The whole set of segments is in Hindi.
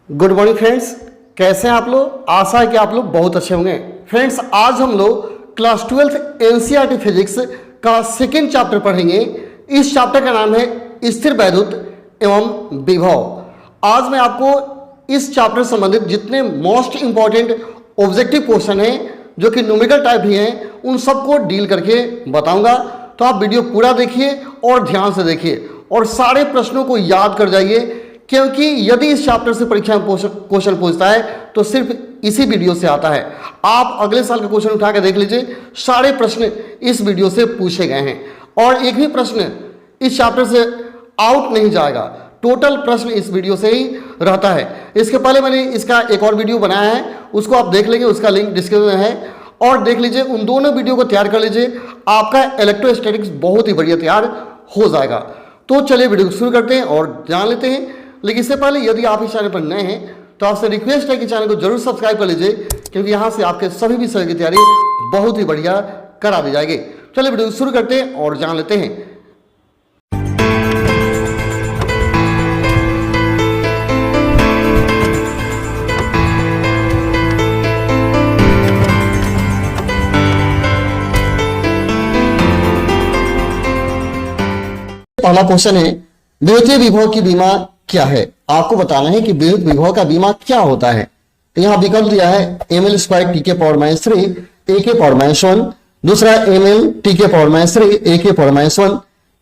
गुड मॉर्निंग फ्रेंड्स, कैसे हैं आप लोग। आशा है कि आप लोग बहुत अच्छे होंगे। फ्रेंड्स, आज हम लोग क्लास 12th एनसीईआरटी फिजिक्स का सेकेंड चैप्टर पढ़ेंगे। इस चैप्टर का नाम है स्थिर वैद्युत एवं विभव। आज मैं आपको इस चैप्टर से संबंधित जितने मोस्ट इंपॉर्टेंट ऑब्जेक्टिव क्वेश्चन हैं जो कि न्यूमेरिकल टाइप भी हैं, उन सबको डील करके बताऊंगा। तो आप वीडियो पूरा देखिए और ध्यान से देखिए और सारे प्रश्नों को याद कर जाइए, क्योंकि यदि इस चैप्टर से परीक्षा में क्वेश्चन पूछता है तो सिर्फ इसी वीडियो से आता है। आप अगले साल का क्वेश्चन उठा के देख लीजिए, सारे प्रश्न इस वीडियो से पूछे गए हैं और एक भी प्रश्न इस चैप्टर से आउट नहीं जाएगा। टोटल प्रश्न इस वीडियो से ही रहता है। इसके पहले मैंने इसका एक और वीडियो बनाया है, उसको आप देख लेंगे, उसका लिंक डिस्क्रिप्शन में है और देख लीजिए। उन दोनों वीडियो को तैयार कर लीजिए, आपका इलेक्ट्रोस्टैटिक्स बहुत ही बढ़िया तैयार हो जाएगा। तो चलिए वीडियो शुरू करते हैं और जान लेते हैं। लेकिन इससे पहले यदि आप इस चैनल पर नए हैं तो आपसे रिक्वेस्ट है कि चैनल को जरूर सब्सक्राइब कर लीजिए, क्योंकि यहाँ से आपके सभी विषय की तैयारी बहुत ही बढ़िया करा दी जाएगी। चलिए वीडियो शुरू करते हैं और जान लेते हैं। पहला क्वेश्चन है, विद्युतीय विभव की बीमा क्या है। आपको बताना है कि विद्युत विभव का बीमा क्या होता है। तो यहाँ विकल्प दिया है ml स्क्वायर टी के पावर माइनस 3 a के पावर माइनस 1, दूसरा ml टी के पावर माइनस 3 a के पावर माइनस 1,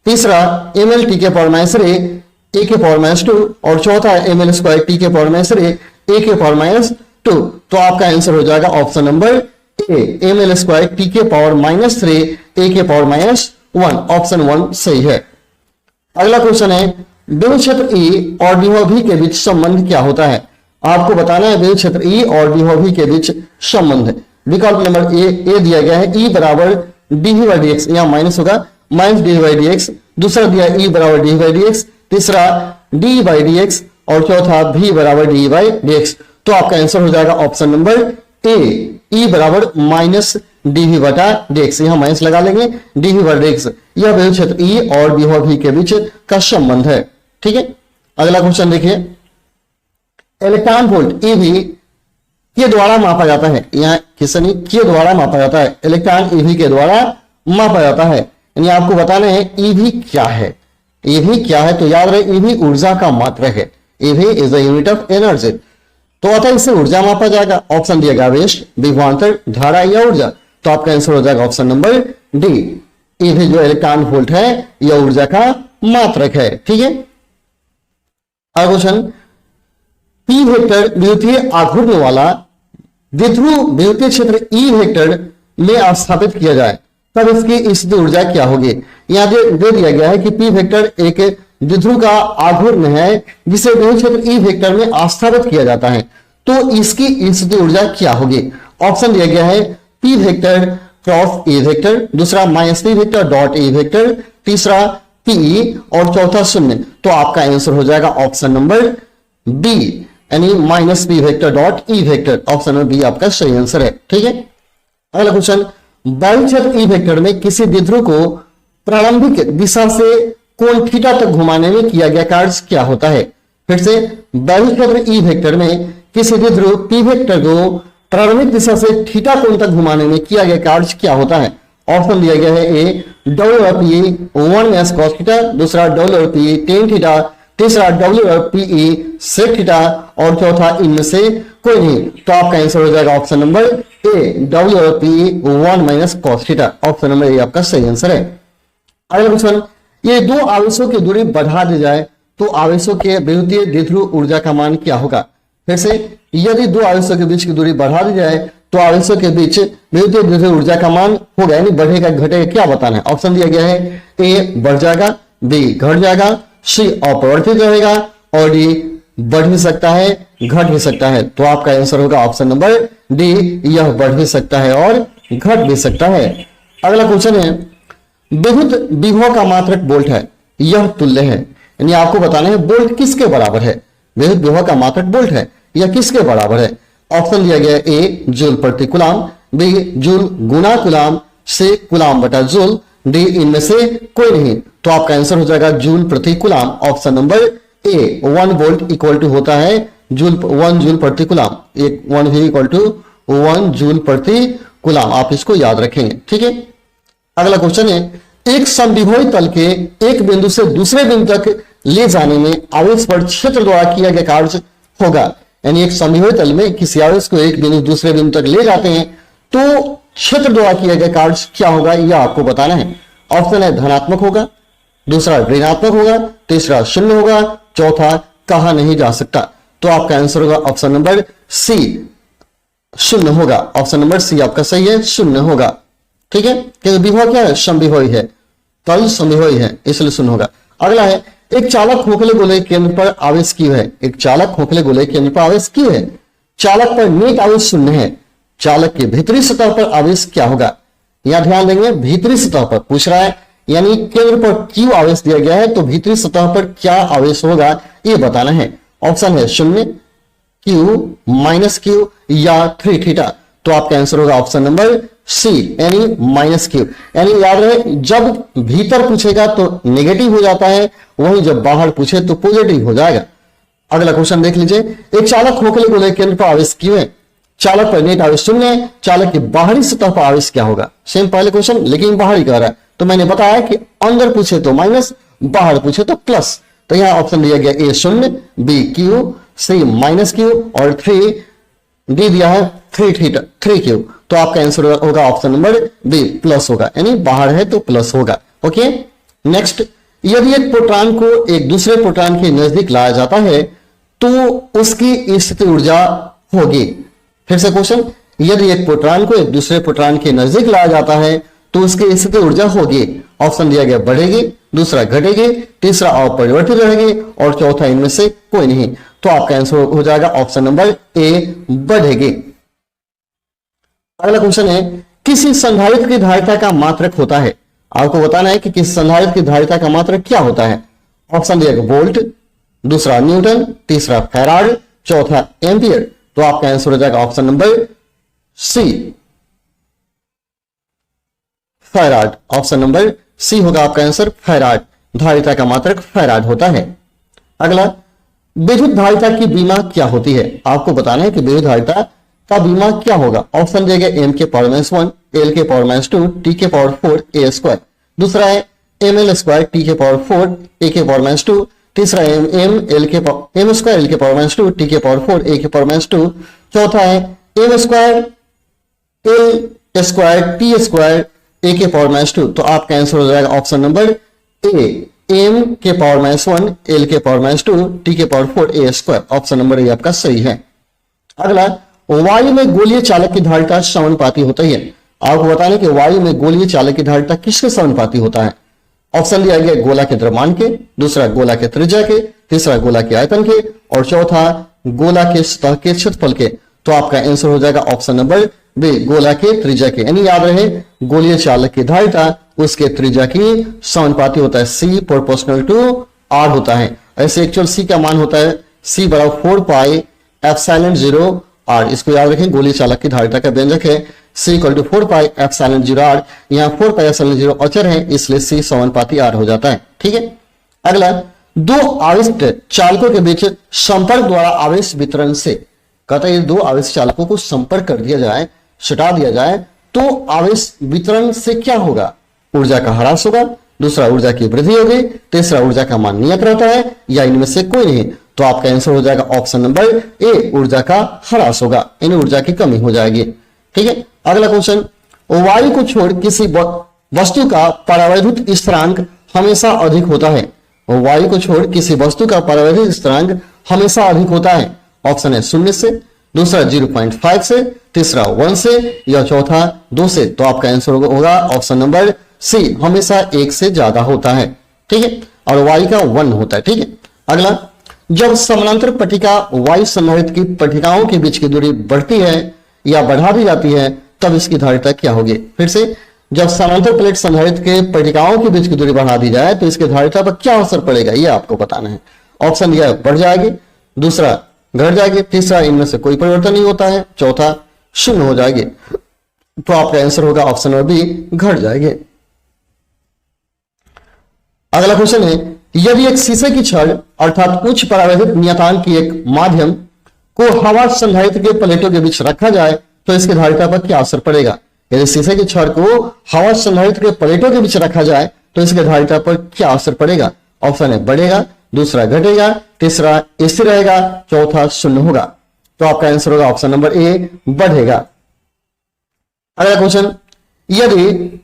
तीसरा ml टी के पावर माइनस 3 a के पावर माइनस 2 और चौथा ml स्क्वायर टी के पावर माइनस 3 a के पावर माइनस 2। तो आपका आंसर हो जाएगा ऑप्शन नंबर ए, ml स्क्वायर टी के पावर माइनस 3 a के पावर माइनस 1। ऑप्शन 1 सही है। अगला क्वेश्चन है, विद्युत क्षेत्र E और विभव V के बीच संबंध क्या होता है। आपको बताना है विद्युत क्षेत्र E और विभव V के बीच संबंध। विकल्प नंबर ए दिया गया है E बराबर dV बाई dx, यहाँ माइनस होगा, माइनस dV बाई dx। दूसरा दिया E बराबर dV बाई dx, तीसरा d बाई dx और चौथा V बराबर dV बाई dx। तो आपका आंसर हो जाएगा ऑप्शन नंबर ए, E बराबर माइनस dV बटा dx, यहाँ माइनस लगा लेंगे, dV बटा dx। यह विद्युत क्षेत्र E और विभव V के बीच का संबंध है। ठीक है, अगला क्वेश्चन देखिए, इलेक्ट्रॉन वोल्ट EV के द्वारा मापा जाता है। यहाँ किसने के द्वारा मापा जाता है, इलेक्ट्रॉन EV के द्वारा मापा जाता है। यानी आपको बताना है EV क्या है। EV क्या है तो याद रहे, EV ऊर्जा का मात्रक है। EV is the unit of energy. तो अतः इससे ऊर्जा मापा जाएगा। ऑप्शन दिया गया वेस्ट, विभवांतर, धारा या ऊर्जा। तो आपका आंसर हो जाएगा ऑप्शन नंबर डी, EV जो इलेक्ट्रॉन वोल्ट है यह ऊर्जा का मात्रक है। ठीक है, अगला क्वेश्चन, पी वेक्टर विद्युतीय आघूर्ण वाला द्विध्रुव विद्युतीय क्षेत्र E वेक्टर में स्थापित किया जाए तब इसकी स्थिति ऊर्जा क्या होगी। यहां दे दिया गया है कि पी वेक्टर एक द्विध्रुव का आघूर्ण है जिसे विद्युत क्षेत्र E वेक्टर में स्थापित किया जाता है, तो इसकी स्थिति ऊर्जा क्या होगी। ऑप्शन दिया गया है P vector cross A vector, दूसरा minus P vector dot A vector, तीसरा पी और चौथा शून्य। तो आपका आंसर हो जाएगा ऑप्शन नंबर बी, यानी minus P vector dot E vector. Option number B आपका सही आंसर है। ठीक है, अगला क्वेश्चन, वायु क्षेत्र ई वेक्टर में किसी द्विध्रुव को प्रारंभिक दिशा से कोण थीटा तक घुमाने में किया गया कार्य क्या होता है। फिर से, वायु क्षेत्र ई वेक्टर में किसी द्विध्रुव पी वेक्टर को प्रारंभिक दिशा से थीटा कोण तक घुमाने में किया गया कार्य क्या होता है। ऑप्शन दिया गया है ए WP 1 cos थीटा, दूसरा WP tan थीटा, तीसरा WPE sec थीटा और चौथा इनमें से कोई नहीं। तो आपका आंसर हो जाएगा ऑप्शन नंबर ए, WPE 1 cos theta. Option number ए आपका सही आंसर है। अगला क्वेश्चन, ये दो आवेशों की दूरी बढ़ा दी जाए तो आवेशों के विद्युतीय द्विध्रुव ऊर्जा का मान क्या होगा। फिर से, यदि दो आवेशों के बीच की दूरी बढ़ा दी जाए तो आवेशों के बीच विद्युतीय द्विध्रुव ऊर्जा का मान होगा, यानी बढ़ेगा घटेगा क्या बताना है। ऑप्शन दिया गया है ए बढ़ जाएगा, बी घट जाएगा, सी अपरिवर्तित रहेगा और डी बढ़ भी सकता है घट भी सकता है। तो आपका आंसर होगा ऑप्शन नंबर डी, यह बढ़ भी सकता है और घट भी सकता है। अगला क्वेश्चन है, विद्युत विभव का मात्रक वोल्ट है, यह तुल्य है। यानी आपको बताना है वोल्ट किसके बराबर है। विद्युत विभव का मात्रक वोल्ट है, यह किसके बराबर है। ऑप्शन दिया गया ए जूल प्रति कुलाम, बी जूल गुना कुलाम, सी कुलाम बटा जूल, डी इनमें से कोई नहीं। तो आपका आंसर हो जाएगा जूल प्रति coulomb. Option number A 1 volt equal to होता है जूल 1 जूल प्रति कूलाम, एक 1 V इक्वल टू 1 जूल प्रति कूलाम, आप इसको याद रखेंगे। ठीक है, अगला क्वेश्चन है, एक समविभवी तल के एक बिंदु से दूसरे बिंदु तक ले जाने में आवेश पर क्षेत्र द्वारा किया गया कार्य होगा। यानी एक समविभवी तल में किसी आवेश को एक बिंदु दूसरे बिंदु तक ले जाते हैं तो क्षेत्र द्वारा किया गया कार्य क्या होगा, यह आपको बताना है। ऑप्शन है धनात्मक होगा, दूसरा ऋणात्मक होगा, तीसरा शून्य होगा, चौथा कहा नहीं जा सकता। तो आपका आंसर होगा ऑप्शन नंबर सी, शून्य होगा। ऑप्शन नंबर सी आपका सही है, शून्य होगा। ठीक है, क्योंकि विभव क्या है, समविभवी है, तल समविभवी है, इसलिए शून्य होगा। अगला है, एक चालक खोखले गोले केंद्र पर आवेश Q है। एक चालक खोखले गोले केंद्र पर आवेश Q है, चालक पर नेट आवेश शून्य है, चालक के भीतरी सतह पर आवेश क्या होगा। यहां ध्यान देंगे, भीतरी सतह पर पूछ रहा है, यानी केंद्र पर Q आवेश दिया गया है तो भीतरी सतह पर क्या आवेश होगा ये बताना है। ऑप्शन है शून्य, Q, -Q या 3 थीटा। तो आपका आंसर होगा ऑप्शन नंबर सी, यानी -Q। यानी याद रहे, जब भीतर पूछेगा तो नेगेटिव हो जाता है, वहीं जब बाहर पूछे तो पॉजिटिव हो जाएगा। अगला क्वेश्चन देख लीजिए, एक चालक खोखले गोले केंद्र पर आवेश Q है, चालक पर नेट आवेश शून्य है, चालक की बाहरी सतह पर आवेश क्या होगा। सेम पहले क्वेश्चन, लेकिन बाहरी कह रहा है, तो मैंने बताया कि अंदर पूछे तो माइनस, बाहर पूछे तो प्लस। तो यहां ऑप्शन दिया गया ए शून्य, बी Q, सी -Q और 3 डी दिया है 3Q। तो आपका आंसर होगा ऑप्शन नंबर बी, प्लस होगा, यानी बाहर है तो प्लस होगा। ओके, नेक्स्ट, यदि एक प्रोटॉन को एक दूसरे प्रोटॉन के नजदीक लाया जाता है तो उसकी स्थिति ऊर्जा होगी। फिर से क्वेश्चन, यदि एक प्रोटॉन को एक दूसरे प्रोटॉन के नजदीक लाया जाता है तो उसकी स्थिति ऊर्जा होगी। ऑप्शन दिया गया बढ़ेगी, दूसरा घटेगी, तीसरा अपरिवर्तित रहेगी और चौथा इनमें से कोई नहीं। तो आपका आंसर हो जाएगा ऑप्शन नंबर ए, बढ़ेगी। अगला क्वेश्चन है, किसी संधारित्र की धारिता का मात्रक होता है। आपको बताना है कि किसी संधारित्र की धारिता का मात्रक क्या होता है। ऑप्शन दिया गया वोल्ट, दूसरा न्यूटन, तीसरा फैराड, चौथा एम्पियर। तो आपका आंसर हो जाएगा option number C, farad. Option number C होगा आपका आंसर, फैराड। धारिता का मात्रक फैराड होता है। अगला, विद्युत धारिता की बीमा क्या होती है। आपको बताना है कि विद्युत धारिता का बीमा क्या होगा। ऑप्शन दिया गया m के पावर -1, l के पावर -2, t के पावर 4 a स्क्वायर, दूसरा है ml स्क्वायर t के पावर 4 a के पावर -2, तीसरा है m स्क्वायर l के पावर -2 t के पावर 4 a के पावर -2, चौथा है m square l square t square a के पावर -2। तो आपका आंसर हो जाएगा ऑप्शन नंबर ए, m के पावर -1, l के पावर -2, t के power 4 a square. Option number ए आपका सही है। अगला, वायु में गोलीय चालक की धारिता समानुपाती होती है। आपको बताना कि वायु में गोलीय चालक की धारिता किसके समानुपाती होता है। ऑप्शन दिया गया गोला के द्रव्यमान के, दूसरा गोला के त्रिज्या के, तीसरा गोला के आयतन के और चौथा गोला के सतह के क्षेत्रफल के। तो आपका आंसर हो जाएगा ऑप्शन नंबर बी, गोला के त्रिज्या के। यानी याद रहे, गोलीय चालक की धारिता उसके त्रिज्या की समानुपाती होता है, C प्रोपोर्शनल टू R होता है। ऐसे एक्चुअल C का मान होता है C बराबर 4 पाई एप्सिलॉन 0 R। इसको याद रखें, गोलीय चालक की धारिता का व्यंजक है C equal to 4 pi epsilon 0 R। यहाँ 4 पाई एप्सिलॉन 0 अचर है, इसलिए C समानुपाती R हो जाता है। ठीक है, अगला, दो आवेशित चालकों के बीच संपर्क द्वारा आवेश वितरण से, कहता है दो आवेश चालकों को संपर्क कर दिया जाए, सटा दिया जाए तो आवेश वितरण से क्या होगा। ऊर्जा का ह्रास होगा, दूसरा ऊर्जा की वृद्धि होगी, तीसरा ऊर्जा का मान नियत रहता है या इनमें से कोई नहीं। तो आपका आंसर हो जाएगा ऑप्शन नंबर ए, ऊर्जा का ह्रास होगा, इन ऊर्जा की कमी हो जाएगी। ठीक है, अगला क्वेश्चन, वायु को छोड़ किसी वस्तु का परावैद्युत स्थिरांक हमेशा अधिक होता है। वायु को छोड़ किसी वस्तु का परावैद्युत स्थिरांक हमेशा अधिक होता है। ऑप्शन है 0 से, दूसरा 0.5 से, तीसरा 1 से या चौथा 2 से। तो आपका आंसर होगा ऑप्शन नंबर सी, हमेशा 1 से ज्यादा होता है। ठीक है, और वायु का 1 होता है। ठीक है, अगला, जब समानांतर पट्टिका वायु संधारित्र की पट्टिकाओं के बीच की दूरी बढ़ती है या बढ़ा दी जाती है तब इसकी धारिता क्या होगी। फिर से, जब समानांतर प्लेट संधारित्र के पट्टिकाओं के बीच की दूरी बढ़ा दी जाए तो इसके धारिता पर क्या असर पड़ेगा, ये आपको बताना है। ऑप्शन दिया है बढ़ जाएगी, दूसरा घट जाएगी, तीसरा इनमें से कोई परिवर्तन नहीं होता है, चौथा 0 हो जाएगी। तो आपका आंसर होगा ऑप्शन नंबर बी, घट जाएगी। अगला क्वेश्चन है, यदि एक शीशे की छड़ अर्थात उच्च परावैद्युत नियतांक की एक माध्यम को हवा संधारित्र के प्लेटों के बीच रखा जाए तो इसकी धारिता पर क्या असर पड़ेगा। यदि शीशे की छड़ को हवा संधारित्र के प्लेटों के बीच रखा जाए तो इसकी धारिता पर क्या असर पड़ेगा। ऑप्शन है बढ़ेगा, दूसरा घटेगा, तीसरा स्थिर रहेगा, चौथा शून्य होगा। तो आपका आंसर होगा ऑप्शन नंबर ए, बढ़ेगा। अगला क्वेश्चन, यदि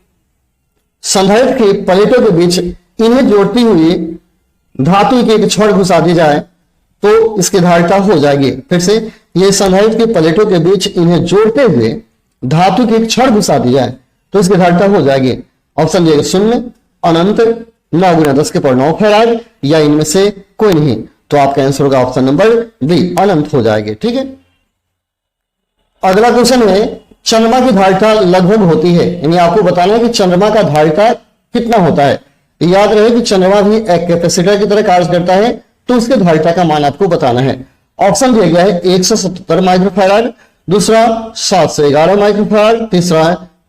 संधारित्र के प्लेटों के बीच इन्हें जोड़ती हुई धातु की एक छड़ घुसा दी जाए तो इसकी धारिता हो जाएगी। फिर से, ये संधारित्र के प्लेटों के बीच इन्हें जोड़ते हुए धातु की एक छड़ घुसा दी जाए तो इसकी धारिता हो जाएगी। ऑप्शन दिएगा शून्य, अनंत, 9 × 10⁹ फैराड या इनमें से कोई नहीं। तो आपका आंसर होगा ऑप्शन नंबर बी, अनंत हो जाएगी। ठीक है। अगला क्वेश्चन है, चंद्रमा की धारिता लगभग होती है, यानी आपको बताना है कि चंद्रमा का धारिता कितना होता है। याद रहे कि चंद्रमा भी एक कैपेसिटर की तरह कार्य करता है, तो उसके धारिता का मान आपको बताना है। ऑप्शन दिया गया है 177 माइक्रोफैराड, दूसरा 711 माइक्रोफैराड, तीसरा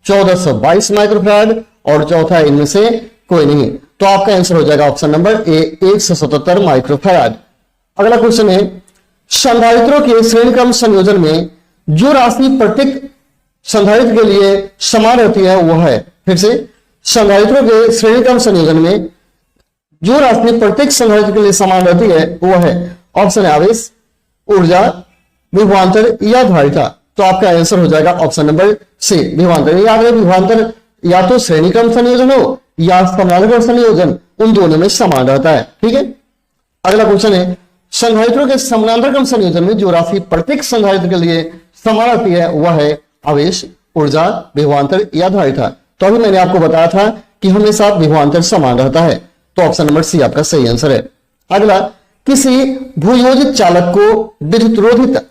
1422 माइक्रोफैराड और चौथा इनमें से कोई नहीं। तो आपका आंसर हो जाएगा ऑप्शन नंबर ए, 177 माइक्रोफैराड। अगला क्वेश्चन है, संधारित्रों के श्रेणी क्रम संयोजन में जो राशि प्रत्येक संधारित्र के लिए समान रहती है वो है। फिर से, संधारित्रों के श्रेणी क्रम संयोजन में जो राशि प्रत्येक संधारित्र के लिए समान रहती है वो है। ऑप्शन है आवेश, ऊर्जा, विभवांतर या धारिता। तो आपका आंसर हो जाएगा ऑप्शन नंबर सी, विभवांतर। याद रहे विभवांतर या तो श्रेणी क्रम संयोजन हो या समानांतर क्रम संयोजन, उन दोनों में समान रहता है। ठीक है। अगला क्वेश्चन है, संधारित्रों के समानांतर क्रम संयोजन में जो राशि प्रत्येक संधारित्र के लिए समान रहती है वह है आवेश, ऊर्जा, विभवांतर या धारिता। तो अभी मैंने आपको बताया था कि हमेशा विभवांतर समान रहता है। तो ऑप्शन नंबर सी आपका सही आंसर है। अगला, किसी भूयोजित चालक को विद्युत रोधित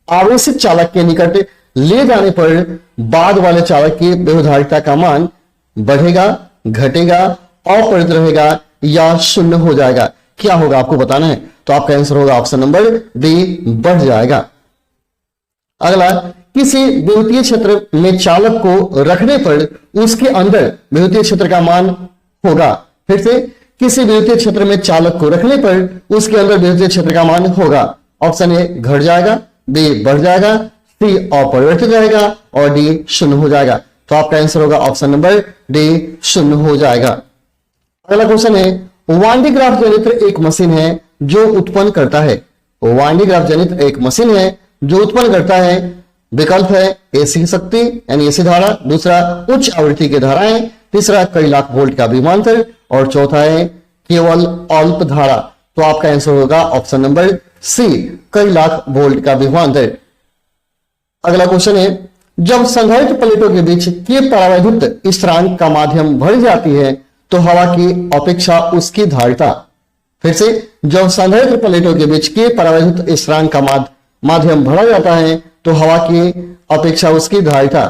आवेशित चालक के निकट ले जाने पर बाद वाले चालक की विभवधारिता का मान बढ़ेगा, घटेगा, अपरिवर्तित रहेगा या शून्य हो जाएगा। क्या होगा आपको बताना है। तो आपका आंसर होगा ऑप्शन नंबर बी, बढ़ जाएगा। अगला, किसी विद्युतीय क्षेत्र में चालक को रखने पर उसके अंदर विद्युतीय क्षेत्र का मान होगा। फिर से, किसी विद्युतीय क्षेत्र में चालक को रखने पर उसके अंदर विद्युतीय क्षेत्र का मान होगा। ऑप्शन ए घट जाएगा, बी बढ़ जाएगा, सी अपरिवर्तित रहेगा और डी शून्य हो जाएगा। तो आपका आंसर होगा ऑप्शन नंबर डी, शून्य हो जाएगा। अगला क्वेश्चन है, वांडीग्राफ जनित्र एक मशीन है जो उत्पन्न करता है। वांडीग्राफ जनित्र एक मशीन है जो उत्पन्न करता है। विकल्प है एसी शक्ति यानी एसी धारा, दूसरा उच्च आवृत्ति की धाराएं, तीसरा कई लाख वोल्ट का विभवांतर और चौथा है केवल अल्प धारा। तो आपका आंसर होगा ऑप्शन नंबर सी, कई लाख वोल्ट का विभवांतर। अगला क्वेश्चन है, जब संधारित्र प्लेटों के बीच के परावैद्युत स्थिरांक का माध्यम बढ़ जाती है तो हवा की अपेक्षा उसकी धारिता। फिर से, जब संधारित्र प्लेटों के बीच के परावैद्युत स्थिरांक का माध्यम बढ़ा जाता है तो हवा की अपेक्षा उसकी धारिता।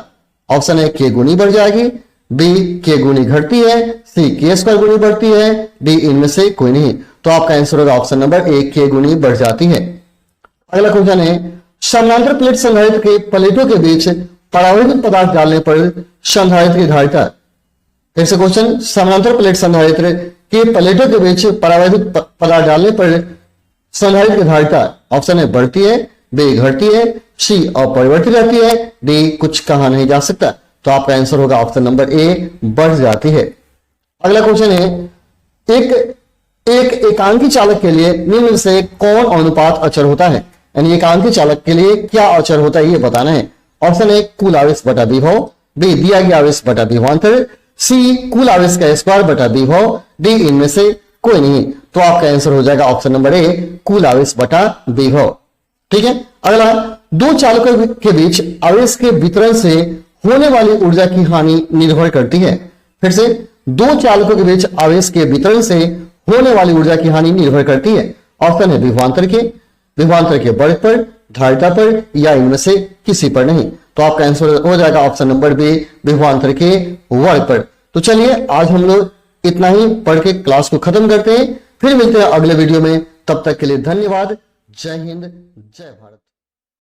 ऑप्शन है के गुनी बढ़ जाएगी, बी के गुनी घटती है, सी के स्क्वायर गुनी बढ़ती है, डी इनमें से कोई नहीं। तो आपका आंसर होगा ऑप्शन नंबर ए, के गुनी बढ़ जाती है। अगला क्वेश्चन है, समानांतर प्लेट संधारित्र के प्लेटों के बीच परावैद्युत पदार्थ डालने पर संधारित्र की धारिता। फिर से क्वेश्चन, समानांतर प्लेट संधारित्र के प्लेटों के बीच परावैद्युत पदार्थ डालने पर संधारित्र की धारिता। ऑप्शन है बढ़ती है, बी घटती है, सी अपरिवर्तित रहती है, डी कुछ कहा नहीं जा सकता। तो आपका आंसर होगा ऑप्शन नंबर ए, बढ़ जाती है। अगला क्वेश्चन है, एक एकांकी चालक के लिए निम्न से कौन अनुपात अचर होता है। यानी एकांकी चालक के लिए क्या अचर होता है ये बताना है। ऑप्शन है कुल आवेश बटा विभव, बी दिया गया आवेश बटा विभवांतर, सी कुल आवेश का स्क्वायर बटा विभव, डी इनमें से कोई नहीं। तो आपका आंसर हो जाएगा ऑप्शन नंबर ए, कुल आवेश बटा विभव। ठीक है। अगला, दो चालकों के बीच आवेश के वितरण से होने वाली ऊर्जा की हानि निर्भर करती है। फिर से, दो चालकों के बीच आवेश के वितरण से होने वाली ऊर्जा की हानि निर्भर करती है। ऑप्शन है विभवांतर के वर्ग पर, धारिता पर या इनमें से किसी पर नहीं। तो आपका आंसर हो जाएगा ऑप्शन नंबर बी, विभवांतर के वर्ग पर। तो चलिए आज हम लोग इतना ही पढ़ के क्लास को खत्म करते हैं, फिर मिलते हैं अगले वीडियो में। तब तक के लिए धन्यवाद। जय हिंद, जय भारत।